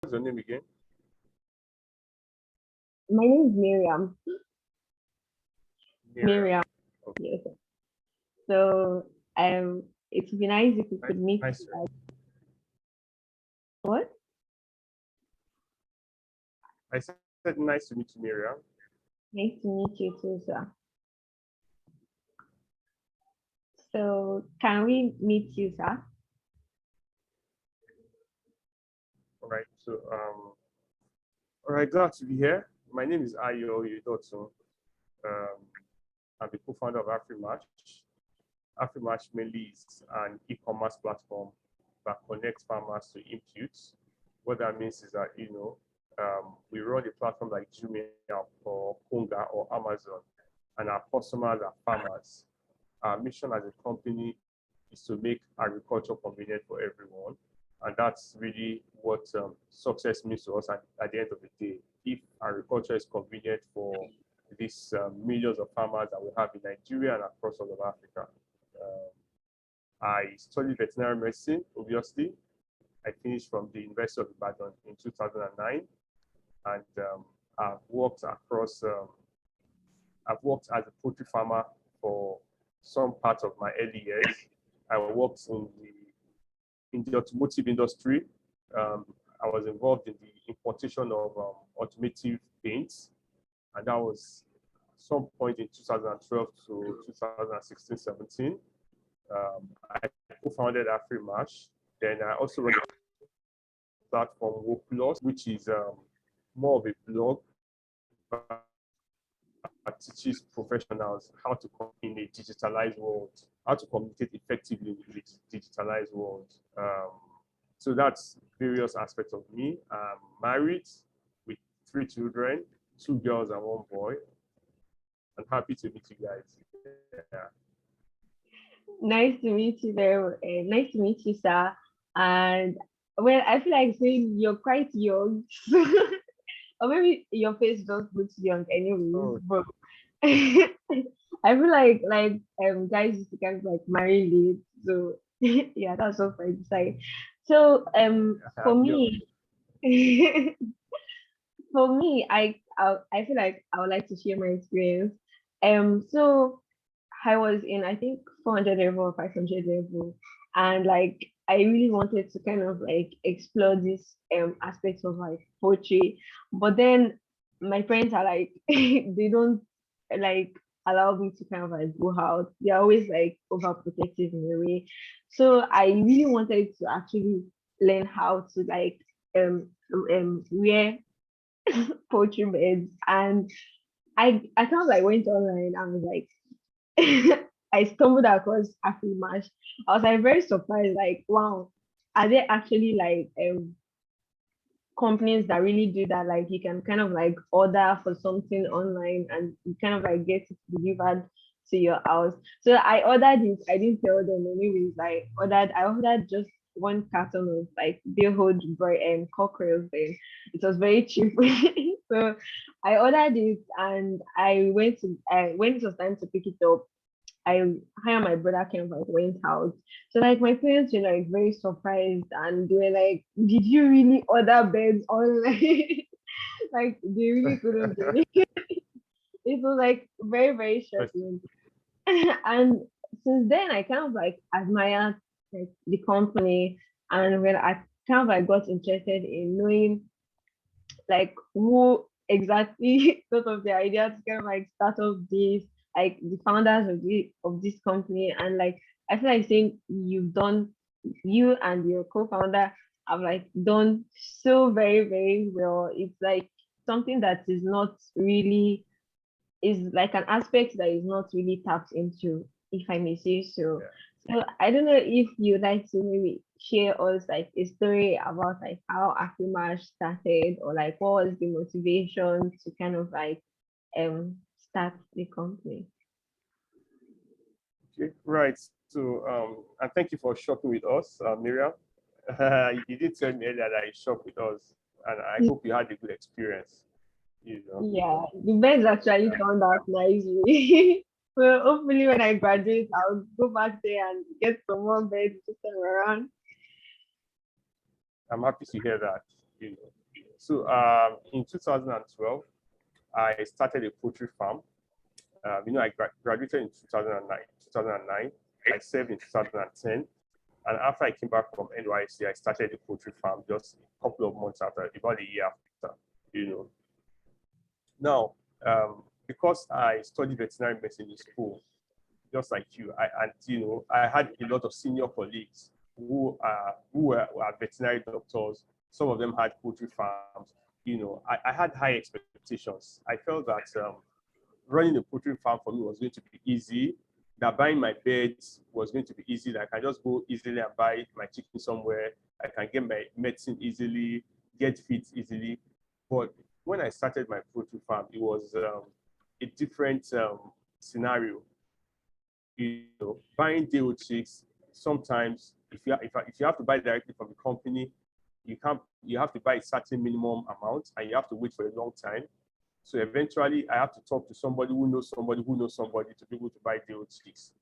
What's your name again? My name is Miriam. Miriam. Miriam, Okay. yes. So it would be nice if we could Nice, meet. nice, What? I said nice to meet you, Miriam. Nice to meet you too, sir. So can we meet you, sir? All right. All right. Glad to be here. My name is Oyedotun. Um, I'm the co-founder of Afrimash. Afrimash mainly is an e-commerce platform that connects farmers to inputs. What that means is that we run a platform like Jumia or Konga or Amazon, and our customers are farmers. Our mission as a company is to make agriculture convenient for everyone. And that's really what success means to us at the end of the day. If agriculture is convenient for these millions of farmers that we have in Nigeria and across all of Africa. I studied veterinary medicine, obviously. I finished from the University of Ibadan in 2009. And I've worked I've worked as a poultry farmer for some part of my early years. I worked in the automotive industry. I was involved in the importation of automotive paints, and that was some point in 2012 to 2016, 17. I co-founded Afrimash. Then I also run a platform Plus, which is more of a blog that teaches professionals how to in a digitalized world, how to communicate effectively in a digitalized world. So that's various aspects of me. I'm married with 3 children, 2 girls and 1 boy. I'm happy to meet you guys. Yeah. Nice to meet you nice to meet you, sir. And well, I feel like saying you're quite young. Or maybe your face just looks young anyways, Oh, but I feel like guys used to kind of like marry late. So yeah, that's what I decide. So for I'm young. me for me, I feel like I would like to share my experience. So I was in I think 400 level or 500 level, and like I really wanted to kind of like explore this aspects of like poetry, but then my parents are like they don't like allow me to kind of like go out. They're always like overprotective in a way. So I really wanted to actually learn how to like wear poetry beds, and I kind of like went online and was like I stumbled across Afrimash. I was like very surprised, like, wow, are there actually like companies that really do that? Like you can kind of like order for something online and you kind of like get it delivered to your house. So I ordered it. I didn't tell them anyways. I ordered just one carton of like beer hold bread and cocktails. Then it was very cheap. So I ordered it and when it was time to pick it up, I hired my brother came like went out. So like my parents were like very surprised and they were like, did you really order beds online? Like they really couldn't believe it. It was like very, very shocking. And since then I kind of like admired like the company, and when I kind of like got interested in knowing like who exactly thought of the idea to kind of like start off this, like the founders of this company. And like I feel like saying you and your co-founder have like done so very, very well. It's like something that is not really is like an aspect that is not really tapped into, if I may say so. Yeah. So I don't know if you'd like to maybe share us like a story about like how Afrimash started, or like what was the motivation to kind of like start the company. Okay. Right. So, and thank you for shopping with us, Miriam. You did tell me earlier that you shopped with us, and I hope you had a good experience. You know. Yeah, the beds actually turned out nicely. Well, hopefully when I graduate, I'll go back there and get some more beds to turn around. I'm happy to hear that. you know. So in 2012, I started a poultry farm. I graduated in 2009. 2009. I served in 2010. And after I came back from NYC, I started the poultry farm just a couple of months after, about a year after, you know. Now, because I studied veterinary medicine in school, just like you, I had a lot of senior colleagues who were veterinary doctors. Some of them had poultry farms. I had high expectations. I felt that running a poultry farm for me was going to be easy, that buying my beds was going to be easy. That I can just go easily and buy my chicken somewhere. I can get my medicine easily, get feed easily. But when I started my poultry farm, it was a different scenario. Buying day-old chicks, sometimes if you have to buy directly from the company, you have to buy a certain minimum amount and you have to wait for a long time. So eventually I have to talk to somebody who knows somebody who knows somebody to be able to buy day-old chicks.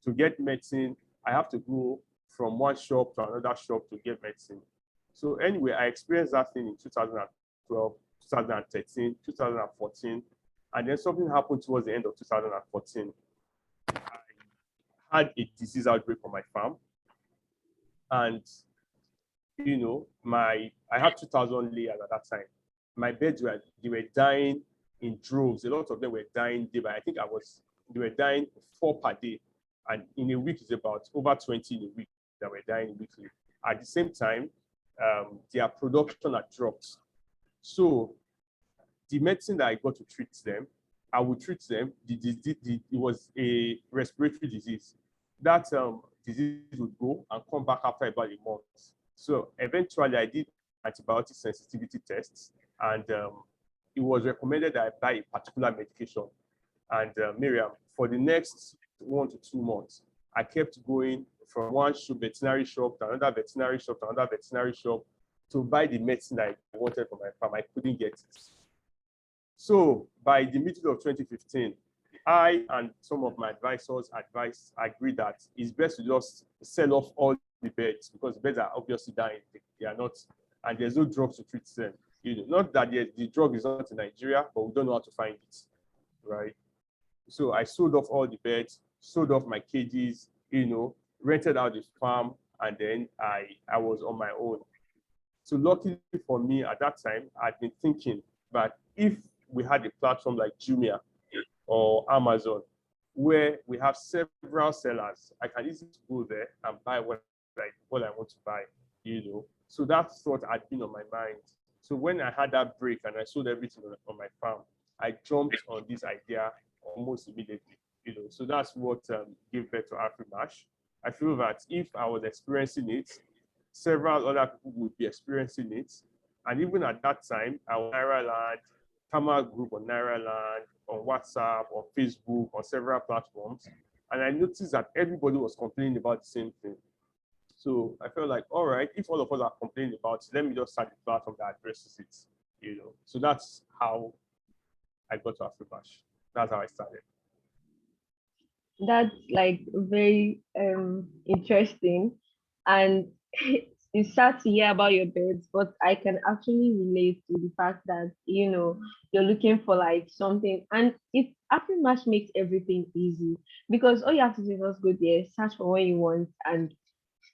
To get medicine, I have to go from one shop to another shop to get medicine. So anyway, I experienced that thing in 2012, 2013, 2014, and then something happened towards the end of 2014. I had a disease outbreak on my farm, and I had 2,000 layers at that time. My birds were dying in droves. A lot of them were dying day by. They were dying 4 per day, and in a week it's about over 20 in a week that were dying weekly. At the same time, their production had dropped. So the medicine that I got to treat them, I would treat them. It was a respiratory disease. That disease would go and come back after about a month. So eventually I did antibiotic sensitivity tests, and it was recommended that I buy a particular medication. And Miriam, for the next 1 to 2 months, I kept going from one veterinary shop to another veterinary shop to another veterinary shop to buy the medicine I wanted for my farm. I couldn't get it. So by the middle of 2015, I and some of my advisors agreed that it's best to just sell off all the beds, because the beds are obviously dying. They are not, and there's no drugs to treat them. Not that the drug is not in Nigeria, but we don't know how to find it, right? So I sold off all the beds, sold off my cages, rented out the farm, and then I was on my own. So luckily for me at that time, I'd been thinking that if we had a platform like Jumia or Amazon, where we have several sellers, I can easily go there and buy what I want to buy, So that thought had been on my mind. So when I had that break and I sold everything on my farm, I jumped on this idea almost immediately, So that's what gave birth to Afrimash. I feel that if I was experiencing it, several other people would be experiencing it. And even at that time, our Nairaland, Tama group on Nairaland, on WhatsApp, on Facebook, on several platforms. And I noticed that everybody was complaining about the same thing. So I felt like, all right, if all of us are complaining about it, let me just start a platform that addresses it, So that's how I got to Afrimash. That's how I started. That's like very interesting, and it's sad to hear about your birds, but I can actually relate to the fact that you're looking for like something, and Afrimash makes everything easy, because all you have to do is just go there, search for what you want, and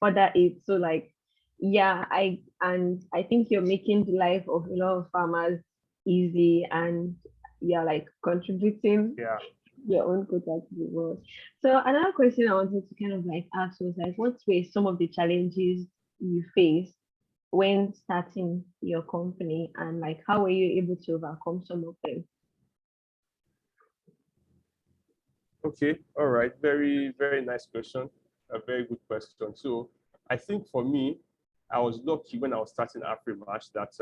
order it. So like, yeah, I think you're making the life of a lot of farmers easy, and you're like contributing your own quota to the world. So another question I wanted to kind of like ask was like, what were some of the challenges you faced when starting your company, and like how were you able to overcome some of them? Okay, all right. Very, very nice question. A very good question. So I think for me, I was lucky when I was starting Afrimash that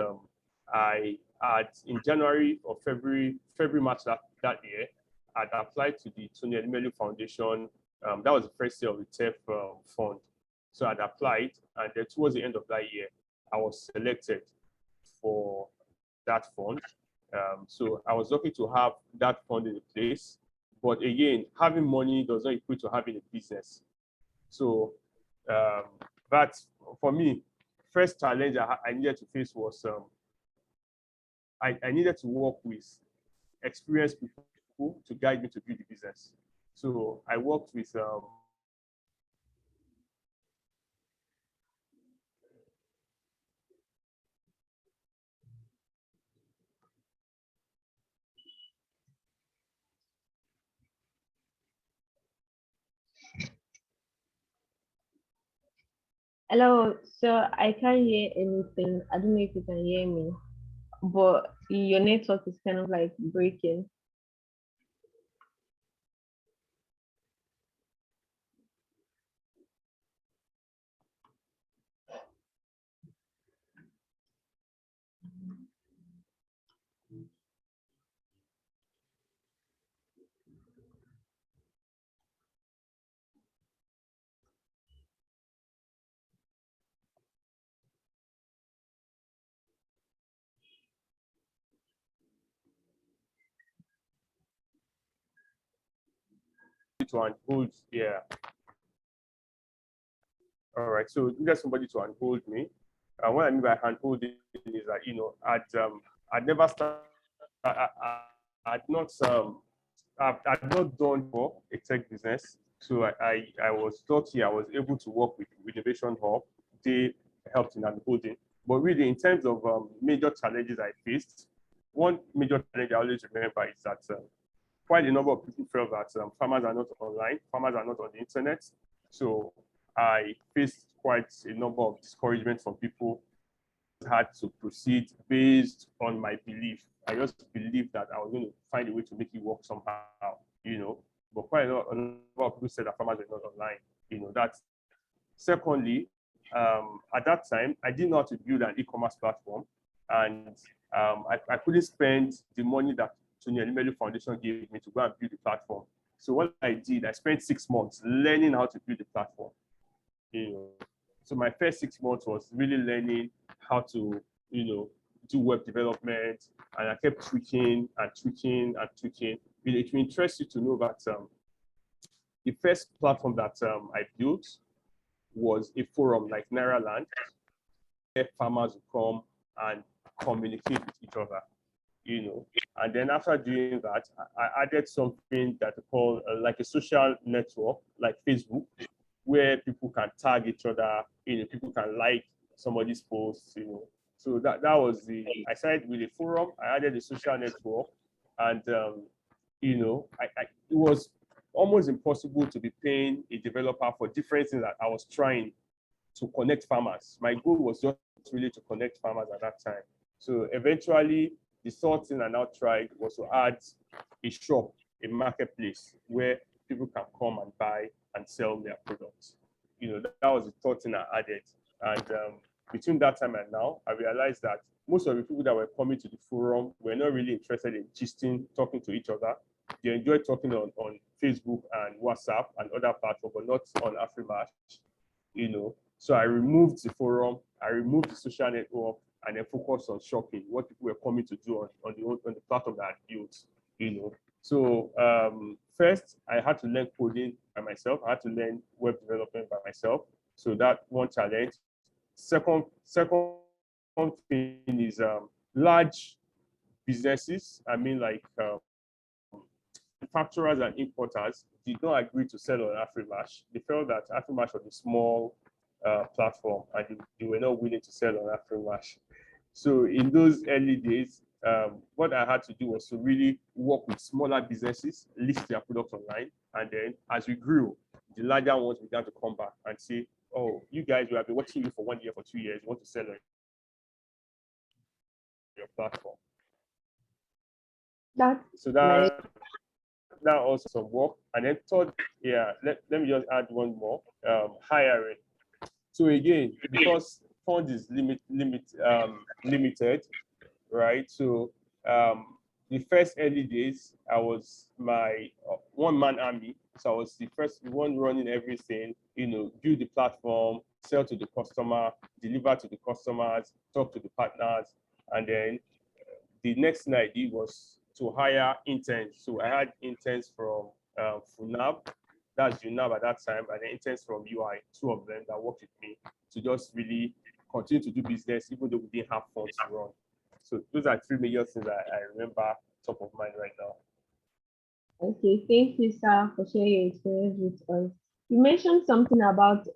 I had in January or March that year, I'd applied to the Tony Elumelu Foundation. That was the first year of the TEF fund. So I'd applied, and then towards the end of that year, I was selected for that fund. So I was lucky to have that fund in place. But again, having money does not equate to having a business. So that's, for me, first challenge I needed to face was I needed to work with experienced people to guide me to build the business. So I worked with Hello, so I can't hear anything. I don't know if you can hear me, but your network is kind of like breaking. to unhold. Yeah. All right. So needed somebody to unhold me. And what I mean by handholding is that I'd never started. I'd not I'd not done for a tech business. So I was lucky. I was able to work with Innovation Hub. They helped in unholding. But really, in terms of major challenges I faced, one major challenge I always remember is that quite a number of people felt that farmers are not online, farmers are not on the internet. So I faced quite a number of discouragement from people. Had to proceed based on my belief. I just believed that I was going to find a way to make it work somehow. But quite a number of people said that farmers were not online. That's secondly, at that time, I didn't know how to build an e-commerce platform, and I couldn't spend the money that Tony Elimelu Foundation gave me to go and build the platform. So what I did, I spent 6 months learning how to build the platform. So my first 6 months was really learning how to, do web development, and I kept tweaking and tweaking and tweaking. It will interest you to know that the first platform that I built was a forum like Nairaland, where farmers would come and communicate with each other. And then after doing that, I added something that we call like a social network, like Facebook, where people can tag each other, people can like somebody's posts. So that was I started with a forum, I added a social network, and it was almost impossible to be paying a developer for different things that I was trying to connect farmers. My goal was just really to connect farmers at that time. So eventually, the third thing I now tried was to add a shop, a marketplace where people can come and buy and sell their products. That was the third thing I added. And between that time and now, I realized that most of the people that were coming to the forum were not really interested in gisting, talking to each other. They enjoy talking on Facebook and WhatsApp and other platforms, but not on Afrimash. So I removed the forum, I removed the social network, and then focused on shopping, what people were coming to do on the platform that I built. So first, I had to learn coding by myself. I had to learn web development by myself. So that one challenge. Second thing is large businesses. I mean, like manufacturers and importers did not agree to sell on Afrimash. They felt that Afrimash was a small platform, and they were not willing to sell on Afrimash. So in those early days, what I had to do was to really work with smaller businesses, list their products online, and then as we grew, the larger ones began to come back and say, "Oh, you guys, we have been watching you for 1 year, for 2 years. You want to sell on your platform?" That's So nice. that also some work. And then third, yeah, let me just add one more, hiring. So again, because fund is limited, right? So the first early days, I was my one-man army. So I was the first one running everything, build the platform, sell to the customer, deliver to the customers, talk to the partners. And then the next thing I did was to hire interns. So I had interns from FUNAB, that's UNAB at that time, and then interns from UI, two of them that worked with me to just really continue to do business even though we didn't have funds to run. So those are three major things I remember top of mind right now. Okay, thank you, sir, for sharing your experience with us. You mentioned something about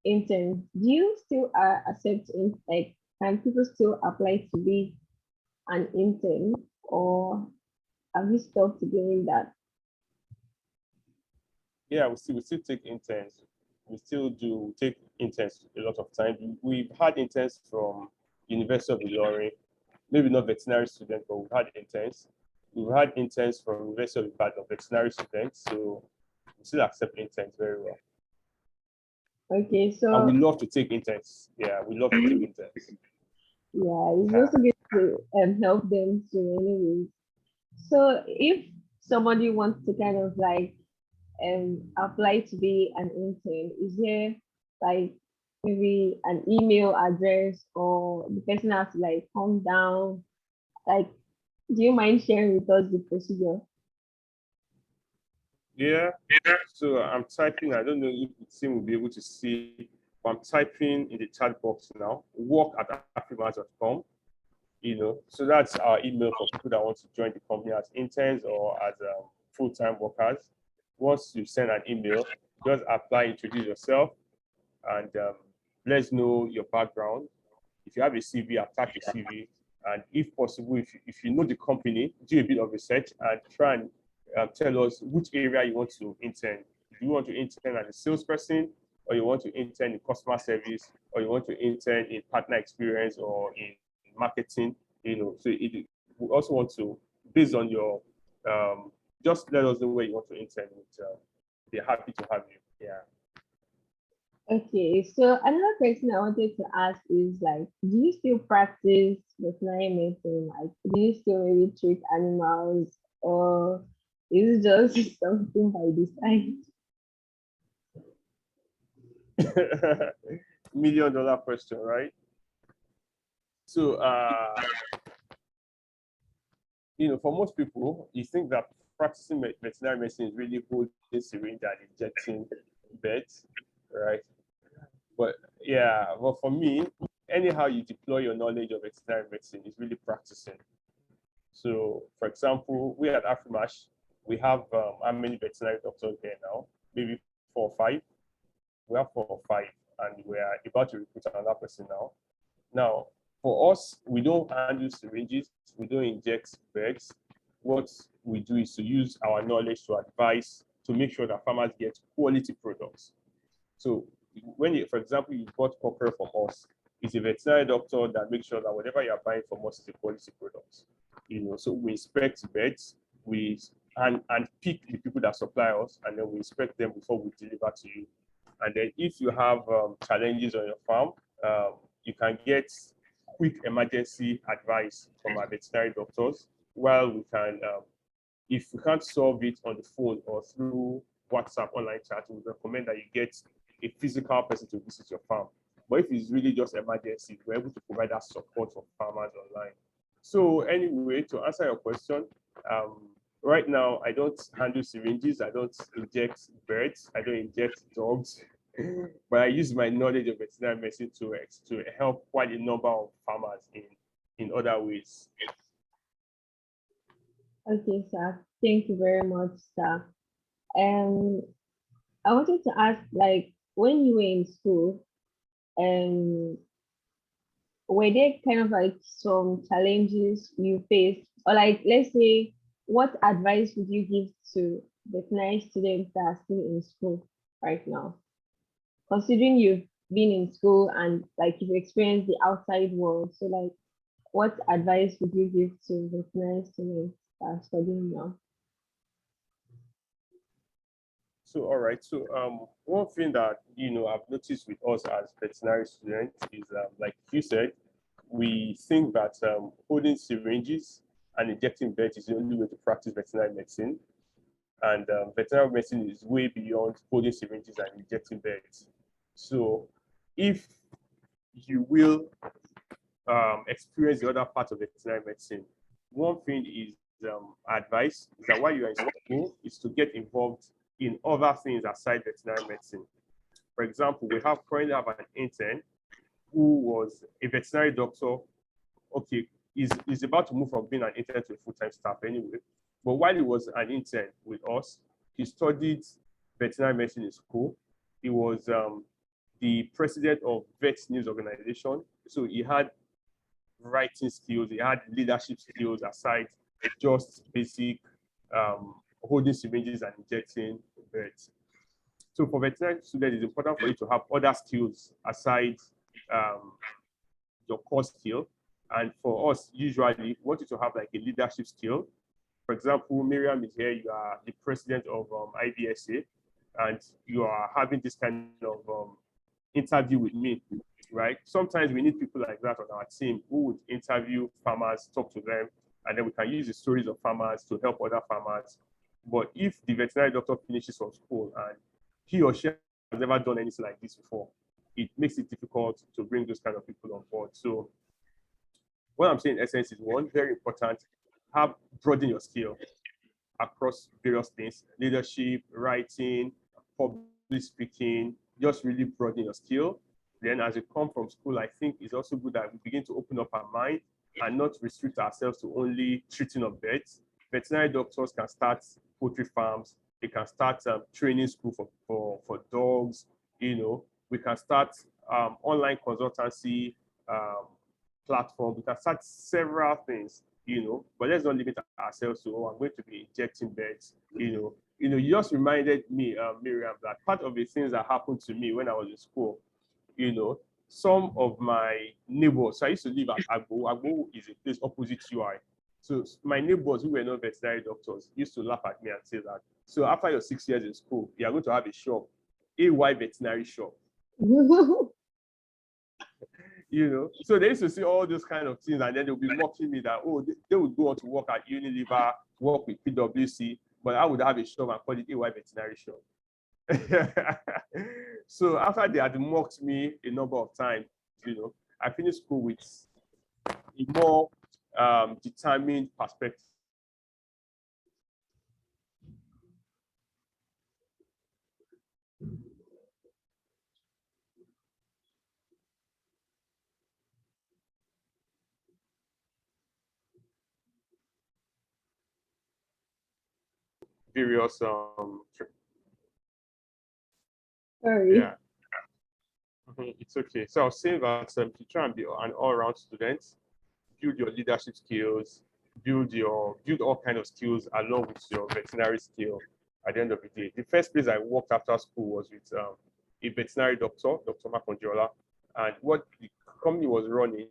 interns. Do you still accept like can people still apply to be an intern, or have you stopped doing that? Yeah, we still take interns. We still do take interns a lot of time. We've had interns from University of Ilorin, maybe not veterinary students, but we've had interns. We've had interns from University of Ibadan, veterinary students. So we still accept interns very well. Okay, And we so love to take interns. Yeah, we love to take interns. yeah, it's also good to help them to anyways. So if somebody wants to kind of like apply to be an intern, is there like maybe an email address, or the person has to like come down? Like, do you mind sharing with us the procedure? Yeah. So I'm typing. I don't know if the team will be able to see, but I'm typing in the chat box now. work@afrimash.com. So that's our email for people that want to join the company as interns or as full-time workers. Once you send an email, just apply, introduce yourself, and let us know your background. If you have a CV, attach your CV, and if possible, if you know the company, do a bit of research and try and tell us which area you want to intern. Do you want to intern as a salesperson, or you want to intern in customer service, or you want to intern in partner experience or in marketing? So we also want to, based on your, just let us know where you want to intern. They're happy to have you. Yeah. Okay, so another question I wanted to ask is like, do you still practice veterinary medicine? Like, do you still maybe treat animals, or is it just something by design? $1 million question, right? So, for most people, you think that practicing veterinary medicine is really holding a syringe and injecting beds, right? But yeah, well, for me, anyhow you deploy your knowledge of veterinary medicine is really practicing. So, for example, we at Afrimash, we have how many veterinary doctors there now? Maybe 4 or 5. We have 4 or 5, and we are about to recruit another person now. Now, for us, we don't handle syringes, we don't inject bags. What we do is to use our knowledge to advise to make sure that farmers get quality products. So when you, for example, you bought copper from us, it's a veterinary doctor that makes sure that whatever you're buying from us is a quality product. So we inspect beds, and pick the people that supply us, and then we inspect them before we deliver to you. And then if you have challenges on your farm, you can get quick emergency advice from our veterinary doctors, while we can, if we can't solve it on the phone or through WhatsApp online chat, we recommend that you get a physical person to visit your farm. But if it's really just emergency, we're able to provide that support for farmers online. So anyway, to answer your question, right now I don't handle syringes, I don't inject birds, I don't inject dogs, but I use my knowledge of veterinary medicine to help quite a number of farmers in other ways. Okay, sir. Thank you very much, sir. I wanted to ask, like, when you were in school, um, were there kind of like some challenges you faced, or like, let's say, what advice would you give to veterinary students that are still in school right now? Considering you've been in school and like you've experienced the outside world, so like, what advice would you give to veterinary students that are studying now? So, all right. So, one thing that I've noticed with us as veterinary students is, like you said, we think that holding syringes and injecting beds is the only way to practice veterinary medicine, and veterinary medicine is way beyond holding syringes and injecting beds. So, if you will experience the other part of veterinary medicine, one thing is advice is that while you are in school, is to get involved in other things aside veterinary medicine. For example, we currently have an intern who was a veterinary doctor. Okay, he's about to move from being an intern to a full-time staff anyway. But while he was an intern with us, he studied veterinary medicine in school. He was the president of Vet News Organization. So he had writing skills, he had leadership skills aside just basic holding syringes and injecting vets. So for veterinary students, it's important for you to have other skills aside your core skill. And for us, usually, we want you to have like a leadership skill. For example, Miriam is here, you are the president of IBSA, and you are having this kind of interview with me, right? Sometimes we need people like that on our team who would interview farmers, talk to them, and then we can use the stories of farmers to help other farmers. But if the veterinary doctor finishes from school and he or she has never done anything like this before, it makes it difficult to bring those kind of people on board. So what I'm saying in essence is, one, very important, broaden your skill across various things, leadership, writing, public speaking, just really broaden your skill. Then as you come from school, I think it's also good that we begin to open up our mind and not restrict ourselves to only treating of vets. Veterinary doctors can start poultry farms. They can start training school for dogs. You know, we can start online consultancy platform. We can start several things, you know, but let's not limit ourselves to, oh, I'm going to be injecting beds, you you just reminded me, Miriam, that part of the things that happened to me when I was in school, some of my neighbors, so I used to live at Agbo. Agbo is a place opposite UI. So my neighbors who were not veterinary doctors used to laugh at me and say that, so after your 6 years in school, you are going to have a shop, AY veterinary shop. So they used to see all those kind of things, and then they'll be mocking me that, oh, they would go on to work at Unilever, work with PwC, but I would have a shop and call it AY veterinary shop. So after they had mocked me a number of times, I finished school with a more determined perspective. Various Sorry. yeah. It's okay. So I was saying that to try and be an all-round student, build your leadership skills, build all kind of skills along with your veterinary skill at the end of the day. The first place I worked after school was with a veterinary doctor, Dr. Makonjola, and what the company was running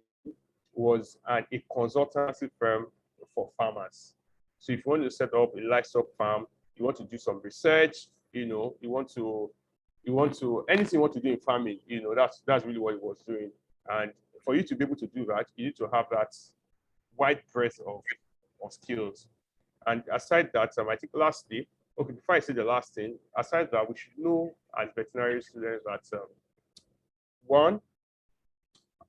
was a consultancy firm for farmers. So if you want to set up a livestock farm, you want to do some research, you want to anything you want to do in farming, that's really what it was doing. And for you to be able to do that, you need to have that wide breadth of skills. And aside that, I think lastly, okay, before I say the last thing, aside that, we should know as veterinary students that one,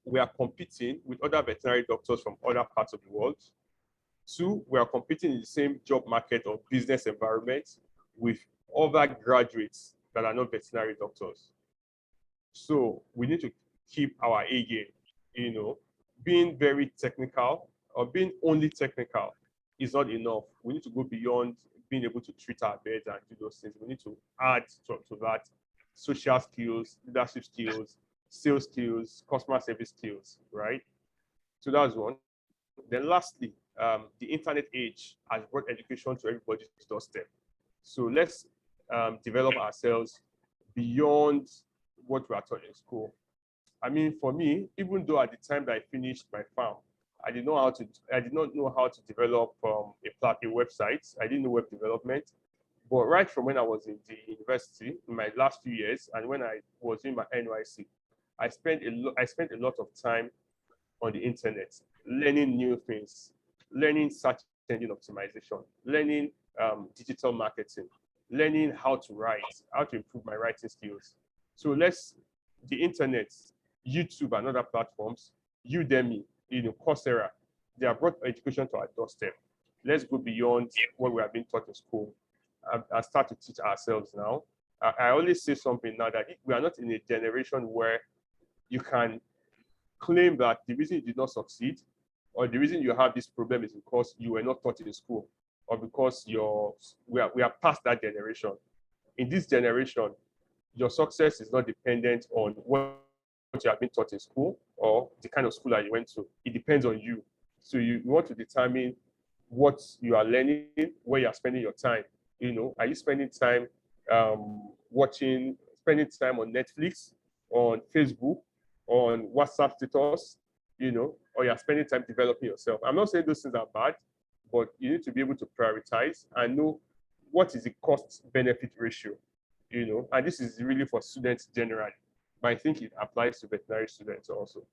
we are competing with other veterinary doctors from other parts of the world. Two, we are competing in the same job market or business environment with other graduates that are not veterinary doctors. So we need to keep our A game. Being very technical or being only technical is not enough. We need to go beyond being able to treat our beds and do those things. We need to add to that social skills, leadership skills, sales skills, customer service skills, right? So that's one. Then lastly, the internet age has brought education to everybody's doorstep. So let's develop ourselves beyond what we are taught in school. I mean, for me, even though at the time that I finished my farm, I did not know how to develop a website. I didn't know web development. But right from when I was in the university, in my last few years, and when I was in my NYC, I spent a lot of time on the internet, learning new things, learning search engine optimization, learning digital marketing, learning how to write, how to improve my writing skills. So the internet, YouTube and other platforms, Udemy, Coursera, they have brought education to our doorstep. Let's go beyond what we have been taught in school and start to teach ourselves now. I always say something now that we are not in a generation where you can claim that the reason you did not succeed or the reason you have this problem is because you were not taught in school or because we are past that generation. In this generation, your success is not dependent on what you have been taught in school or the kind of school that you went to. It depends on you. So you want to determine what you are learning, where you are spending your time. Are you spending time spending time on Netflix, on Facebook, on WhatsApp status, or you're spending time developing yourself? I'm not saying those things are bad, but you need to be able to prioritize and know what is the cost benefit ratio, and this is really for students generally, but I think it applies to veterinary students also.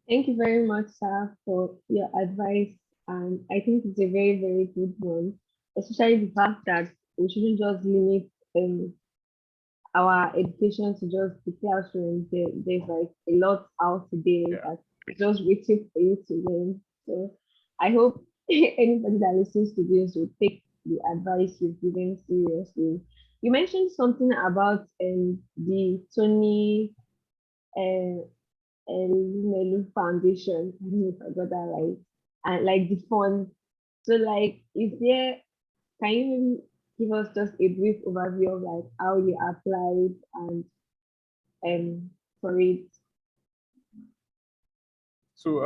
Thank you very much, sir, for your advice. And I think it's a very, very good one, especially the fact that we shouldn't just limit our education to just the classroom. There's like a lot out there that's just waiting for you to learn. So I hope anybody that listens to this will take the advice you've given seriously. You mentioned something about the Tony uh, Melu Foundation. I don't know if I got that right. And like the fund. So like, can you maybe give us just a brief overview of like how you applied and for it? So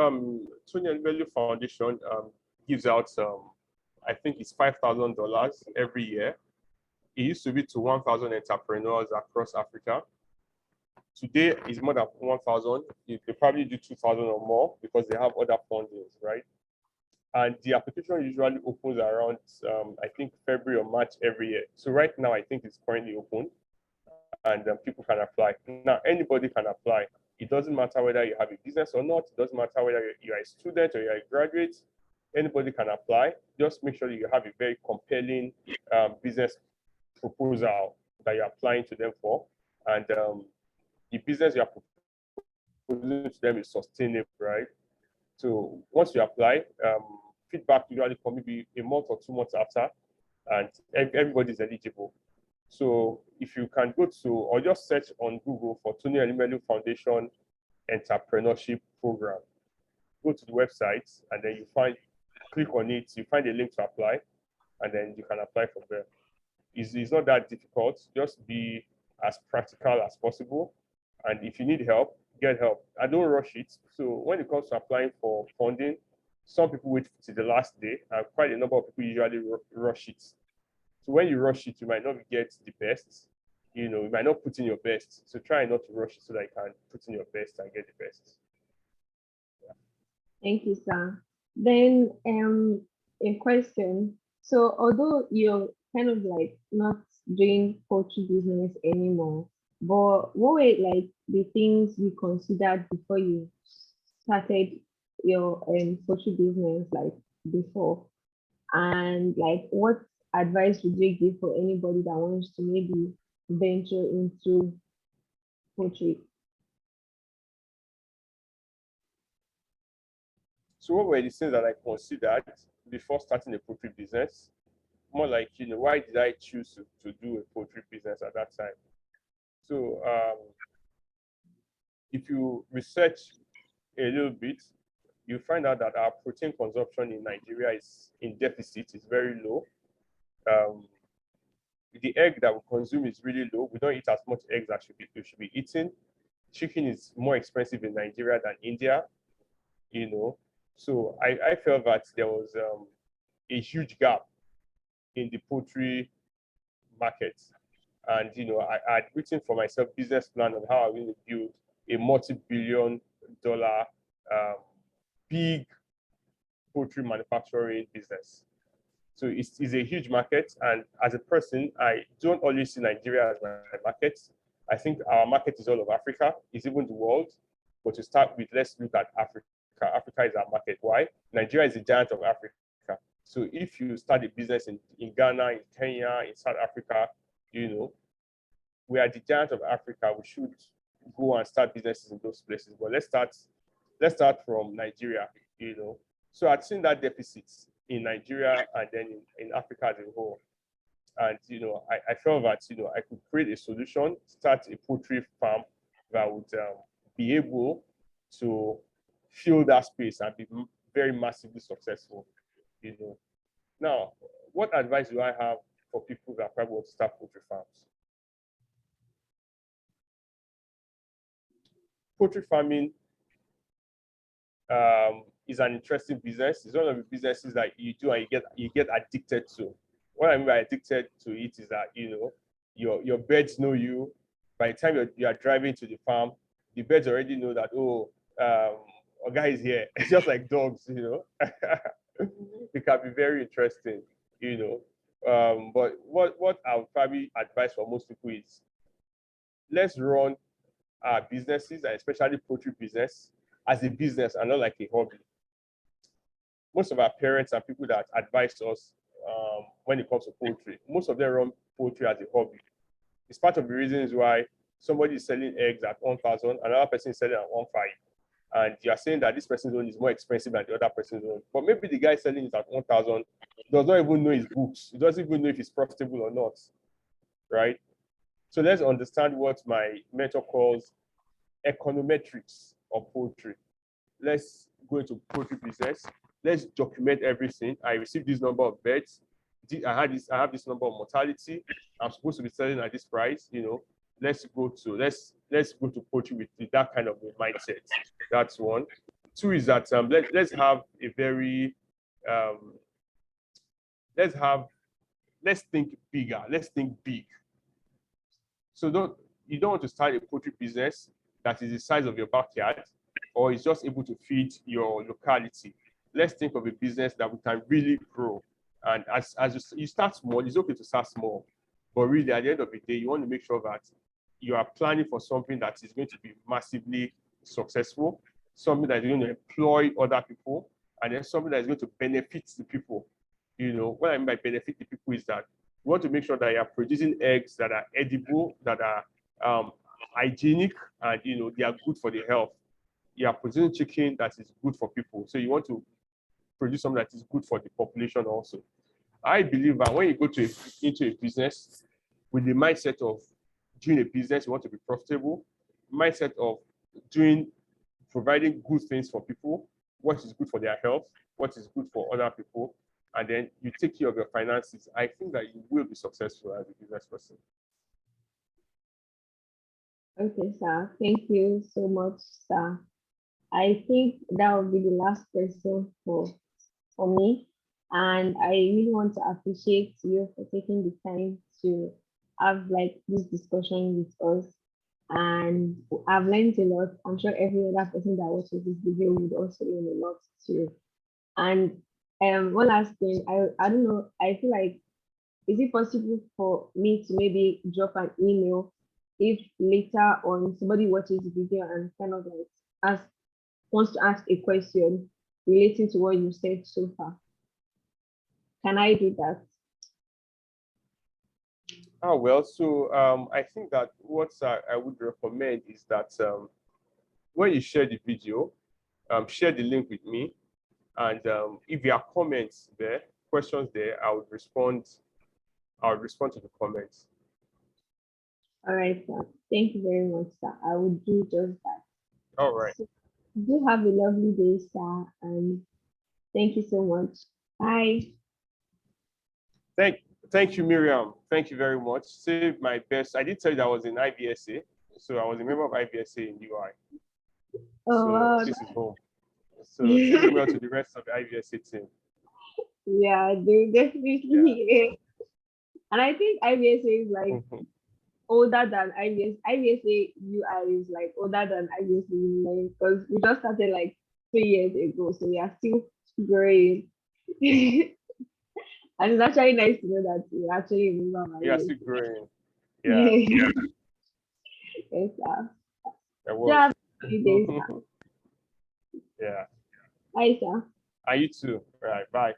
Tony Value Foundation gives out I think it's $5,000 every year. It used to be to 1,000 entrepreneurs across Africa. Today is more than 1,000. They probably do 2,000 or more because they have other fundings, right? And the application usually opens around, I think, February or March every year. So right now, I think it's currently open and people can apply. Now, anybody can apply. It doesn't matter whether you have a business or not. It doesn't matter whether you're a student or you're a graduate. Anybody can apply. Just make sure you have a very compelling business proposal that you're applying to them for. And the business you're proposing to them is sustainable, right? So once you apply, feedback usually come maybe a month or 2 months after, and everybody's eligible. So if you can go to, or just search on Google for Tony Elimelu Foundation Entrepreneurship Program, go to the website, and then click on it, you find a link to apply, and then you can apply from there. It's not that difficult. Just be as practical as possible. And if you need help, get help. I don't rush it. So when it comes to applying for funding, some people wait to the last day, and quite a number of people usually rush it. So when you rush it, you might not get the best. You might not put in your best. So try not to rush it so that you can put in your best and get the best. Yeah. Thank you, sir. Then a question. So although you're kind of like not doing poultry business anymore, but what were like the things you considered before you started your poultry business like before? And like what advice would you give for anybody that wants to maybe venture into poultry? So what were the things that I considered before starting a poultry business? More like, why did I choose to do a poultry business at that time? So if you research a little bit, you find out that our protein consumption in Nigeria is in deficit, is very low. The egg that we consume is really low. We don't eat as much eggs as we should be eating. Chicken is more expensive in Nigeria than India, So I felt that there was a huge gap in the poultry market. And, I had written for myself business plan on how I'm going to build a multi-billion dollar big poultry manufacturing business. So it's a huge market. And as a person, I don't always see Nigeria as my market. I think our market is all of Africa, it's even the world. But to start with, let's look at Africa. Africa is our market. Why? Nigeria is the giant of Africa. So if you start a business in Ghana, in Kenya, in South Africa, we are the giant of Africa. We should go and start businesses in those places. But let's start from Nigeria, So I'd seen that deficit in Nigeria and then in Africa as a whole. And, I felt that, I could create a solution, start a poultry farm that would be able to fill that space and be very massively successful. You know. Now, what advice do I have for people that probably want to start poultry farms? Poultry farming is an interesting business. It's one of the businesses that you do and you get addicted to. What I mean by addicted to it is that, you know, your birds know you. By the time you are driving to the farm, the birds already know that, oh, a guy is here. It's just like dogs, you know. It can be very interesting, you know. But what I would probably advise for most people is, let's run our businesses, and especially poultry business, as a business and not like a hobby. Most of our parents and people that advise us when it comes to poultry, most of them run poultry as a hobby. It's part of the reasons why somebody is selling eggs at 1,000, another person is selling at 1,500. And you are saying that this person's own is more expensive than the other person's own. But maybe the guy selling it at 1,000 does not even know his books. He doesn't even know if it's profitable or not, right? So let's understand what my mentor calls econometrics of poultry. Let's go into poultry business. Let's document everything. I received this number of birds. I have this number of mortality. I'm supposed to be selling at this price. You know, let's go to poultry with that kind of a mindset. That's one. Two is that let's have a very let's think bigger. Let's think big. So you don't want to start a poultry business that is the size of your backyard, or is just able to feed your locality. Let's think of a business that we can really grow. And as you start small, it's okay to start small. But really, at the end of the day, you want to make sure that you are planning for something that is going to be massively successful, something that is going to employ other people, and then something that is going to benefit the people. You know, what I mean by benefit the people is that you want to make sure that you are producing eggs that are edible, that are hygienic, and, you know, they are good for the health. You are producing chicken that is good for people. So you want to produce something that is good for the population also. I believe that when you go into a business with the mindset of doing a business, you want to be profitable, mindset of providing good things for people, what is good for their health, what is good for other people, and then you take care of your finances, I think that you will be successful as a business person. Okay, sir. Thank you so much, sir. I think that will be the last question for me. And I really want to appreciate you for taking the time to have like this discussion with us. And I've learned a lot. I'm sure every other person that watches this video would also learn a lot too. And one last thing, I don't know, I feel like, is it possible for me to maybe drop an email if later on somebody watches the video and kind of like wants to ask a question relating to what you said so far? Can I do that? Oh, well, so I think that what I would recommend is that when you share the video, share the link with me. And if there are comments there, questions there, I would respond to the comments. All right, sir. Thank you very much, sir. I will do just that. All right. So, do have a lovely day, sir. And thank you so much. Bye. Thank you, Miriam. Thank you very much. Save my best. I did tell you that I was in IBSA. So I was a member of IBSA in UI. Oh, so this is home. So send email to the rest of the IBSA team. yeah, definitely. Yeah. And I think IBSA is like older than IBS. IBSA UI is like older than IBSA UI because we just started like 3 years ago. So we are still growing. And it's actually nice to know that you actually remember. We are still growing. Yeah. Yes, sir. Yeah. Days, sir. Yeah. Bye, sir. And you too. All right. Bye.